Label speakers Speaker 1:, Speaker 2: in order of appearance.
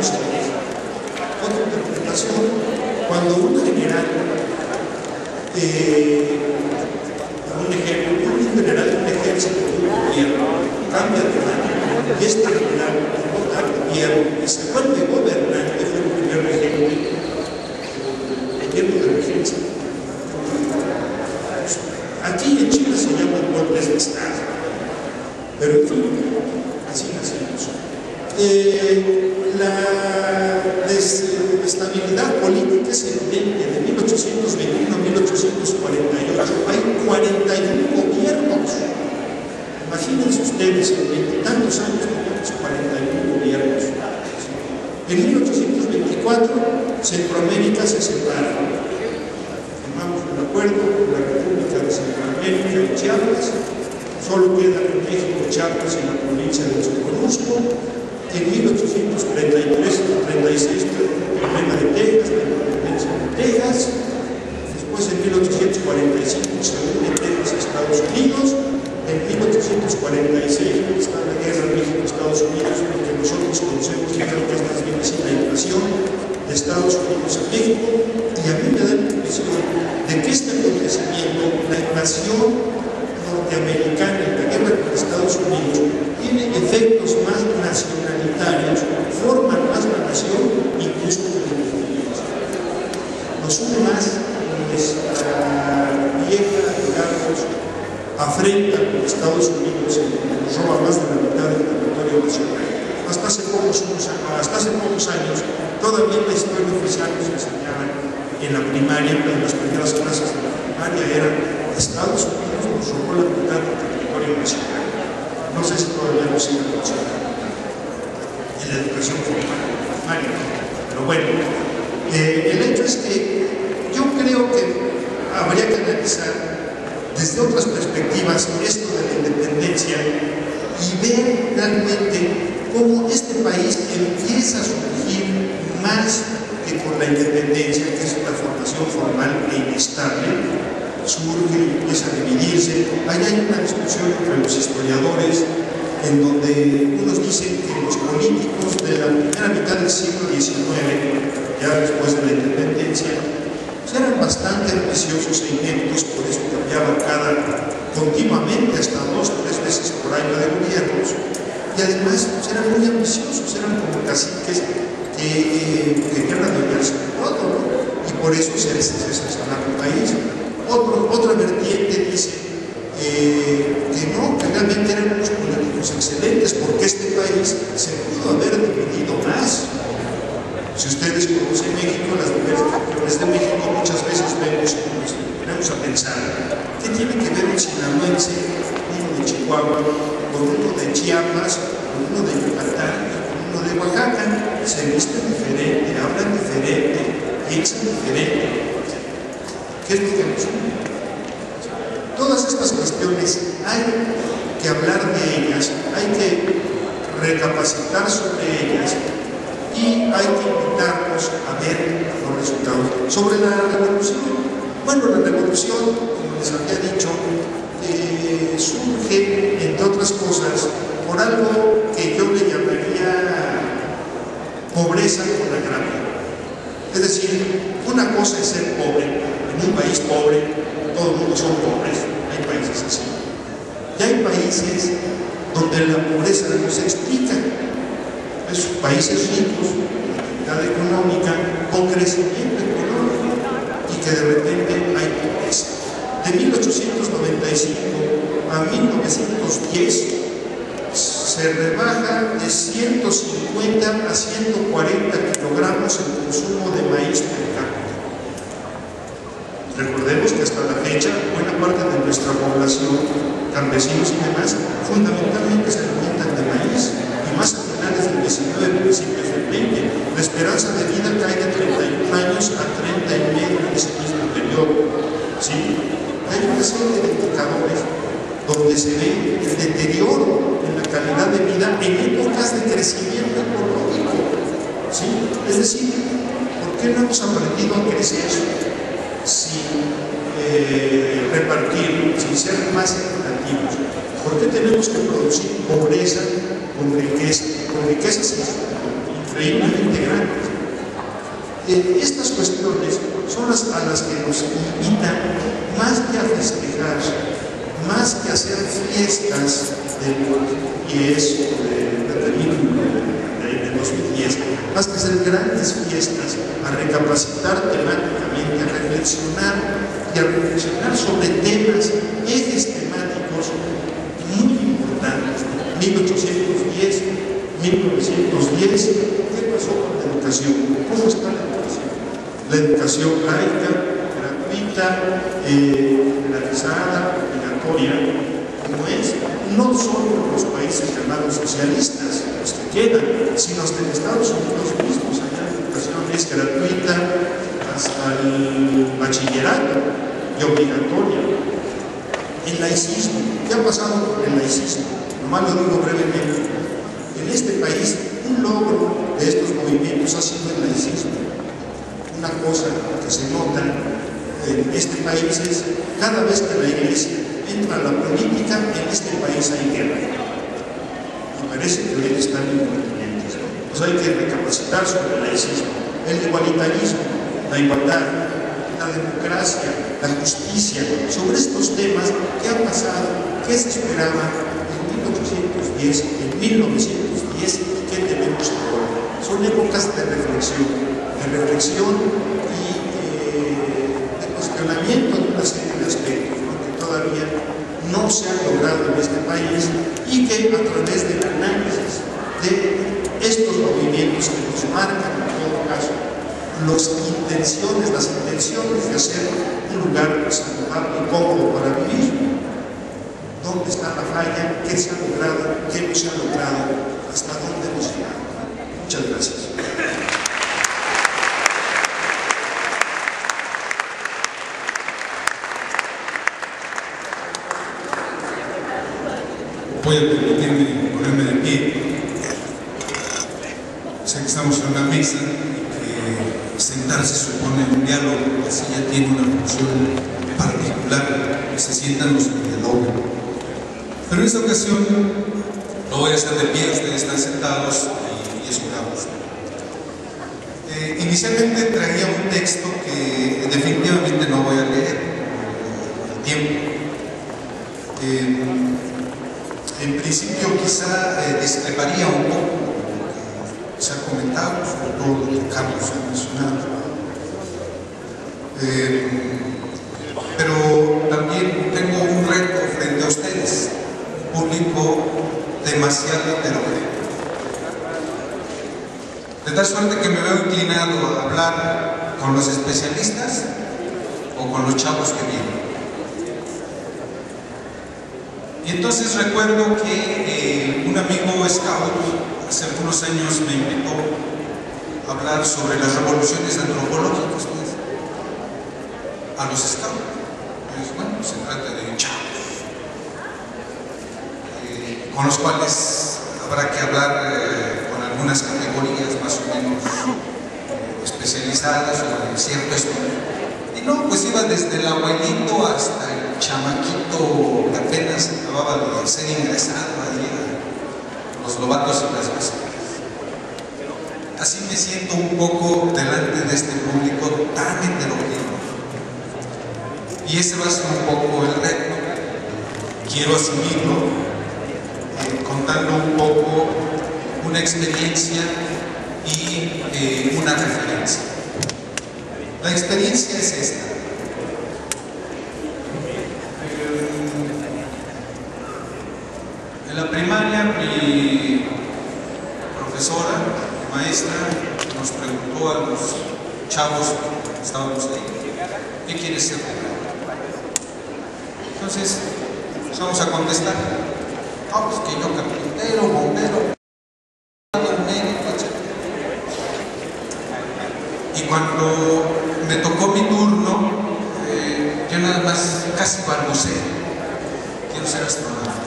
Speaker 1: tenemos en México. Otra interpretación, cuando un general, un general de un ejército de un gobierno cambia de mano y este general vota al gobierno y se vuelve gobernante, fue el primer regente del gobierno de emergencia. Aquí en Chile se llaman golpes de Estado, pero en fin, así nacimos. La desestabilidad política es evidente. De 1821 a 1848 hay 41 gobiernos. Imagínense ustedes, en 20 y tantos años tenemos 41 gobiernos. En 1824 Centroamérica se separa. Firmamos un acuerdo con la República de Centroamérica y Chiapas. Solo quedan en México, Chiapas y la provincia de Soconusco. En 1833-36 el problema de Texas, la independencia de Texas. Después en 1845 se une Texas a Estados Unidos. En 1846 está la guerra México-Estados Unidos, lo que nosotros conocemos, que creo que es más bien así, la invasión de Estados Unidos a México. Y a mí me da la impresión de que este acontecimiento, la invasión norteamericana en la guerra con Estados Unidos, tiene efectos más nacionalitarios, forman más la nación, incluso que la independencia. Nos une más nuestra vieja, digamos, afrenta con Estados Unidos, nos roba más de la mitad del territorio nacional. Hasta hace pocos años, todavía en la historia oficial nos enseñaban en la primaria, en las primeras clases de la primaria, era Estados Unidos nos robó la mitad del territorio nacional. No sé si todavía no sigue funcionando en la educación formal, primaria, pero bueno, el hecho es que yo creo que habría que analizar desde otras perspectivas esto de la independencia y ver realmente cómo este país empieza a surgir más que con la independencia, que es una formación formal e inestable, surge y empieza a dividirse. Ahí hay una discusión entre los historiadores en donde unos dicen que los políticos de la primera mitad del siglo XIX, ya después de la independencia, eran bastante ambiciosos e ineptos, por eso cambiaban continuamente, hasta 2 o 3 veces por año de gobiernos, y además eran muy ambiciosos, eran como caciques que querían adueñarse de todo, ¿no? Y por eso se desensanaba el país. Otra vertiente dice que no, que realmente eran unos políticos excelentes, porque este país se pudo haber dividido más. Si ustedes conocen México, las mujeres de México muchas veces vemos a pensar ¿qué tiene que ver un sinaloense, uno de Chihuahua, con uno de Chiapas, con uno de Yucatán, con uno de Oaxaca? Se visten diferente, hablan diferente, piensan diferente. ¿Qué es lo que nos une? Todas estas cuestiones hay que hablar de ellas, hay que recapacitar sobre ellas y hay que invitarnos a ver los resultados. Sobre la revolución, bueno, la revolución, como les había dicho, surge, entre otras cosas, por algo que yo le llamaría pobreza con agravio. Es decir, una cosa es ser pobre, en un país pobre, todo el mundo son pobres, hay países así. Y hay países donde la pobreza no se explica. Esos países ricos, con actividad económica, con crecimiento económico, y que de repente hay pobreza. De 1895 a 1910 se rebaja de 150 a 140 kilogramos el consumo de maíz per cápita. Recordemos que hasta la fecha buena parte de nuestra población, campesinos y demás, fundamentalmente se alimentan de maíz, y más a finales del 19, principios del 20. La esperanza de vida cae de 31 años a 30 y medio en ese mismo periodo. ¿Sí? Hay una serie de indicadores donde se ve el deterioro en la calidad de vida en épocas de crecimiento económico. ¿Sí? Es decir, ¿por qué no hemos aprendido a crecer sin repartir, sin ser más equitativos? ¿Por qué tenemos que producir pobreza con riqueza sin increíblemente grandes. Estas cuestiones son las a las que nos invitan, más que a festejar, más que a hacer fiestas del 2010 o de 2010, más que hacer grandes fiestas, a recapacitar temáticamente, a reflexionar y a reflexionar sobre temas, ejes temáticos muy importantes. 1810, 1910, ¿qué pasó con la educación? ¿Cómo está la educación? La educación laica, gratuita, generalizada, obligatoria, como es, no solo en los países llamados socialistas, los que quedan, sino hasta en Estados Unidos mismos. Allá la educación es gratuita hasta el bachillerato y obligatoria. El laicismo, ¿qué ha pasado con el laicismo? Nomás lo digo brevemente. En este país, un logro de estos movimientos ha sido el laicismo. Una cosa que se nota en este país es, cada vez que la iglesia entra a la política, en este país hay guerra. Me parece que hoy están inconvenientes. Pues hay que recapacitar sobre el laicismo, el igualitarismo, la igualdad, la democracia, la justicia, sobre estos temas. ¿Qué ha pasado? ¿Qué se esperaba en 1810, en 1910 y qué tenemos ahora? Son épocas de reflexión y de cuestionamiento de una serie de aspectos, ¿no?, que todavía no se han logrado en este país y que a través del análisis de estos movimientos que nos marcan en todo caso las intenciones de hacer un lugar saludable y cómodo para vivir. ¿Dónde está la falla? ¿Qué se ha logrado? ¿Qué no se ha logrado? ¿Hasta dónde hemos llegado? Muchas gracias.
Speaker 2: Voy a permitirme ponerme de pie. Sé que estamos en una mesa y que sentarse supone un diálogo, así ya tiene una función particular, que se sientan los que dialogan. Pero en esta ocasión no voy a estar de pie, ustedes están sentados y escuchamos. Inicialmente traía un texto que definitivamente no voy a leer el tiempo. En principio quizá discreparía un poco lo que se ha comentado, sobre todo lo que Carlos ha mencionado. Pero también tengo un reto frente a ustedes, un público demasiado heterogéneo. De tal suerte que me veo inclinado a hablar con los especialistas o con los chavos que vienen. Y entonces recuerdo que un amigo scout hace algunos años me invitó a hablar sobre las revoluciones antropológicas, pues, a los scouts. Y dije, bueno, se trata de chavos con los cuales habrá que hablar con algunas categorías más o menos especializadas o en cierto estudio. Y no, pues iba desde el abuelito hasta el chamaquito que apenas acababa de ser ingresado ahí a los lobatos y las vacinas. Así me siento un poco delante de este público tan heterogéneo. Y ese va a ser un poco el reto. Quiero asumirlo contando un poco una experiencia y una referencia. La experiencia es esta. En la primaria, mi profesora, mi maestra, nos preguntó a los chavos que estábamos ahí, ¿qué quieres ser? Entonces, vamos a contestar. No, pues que yo carpintero, bombero, médico, etc. Y cuando me tocó mi turno, yo nada más casi balbuceé. Quiero ser astronauta.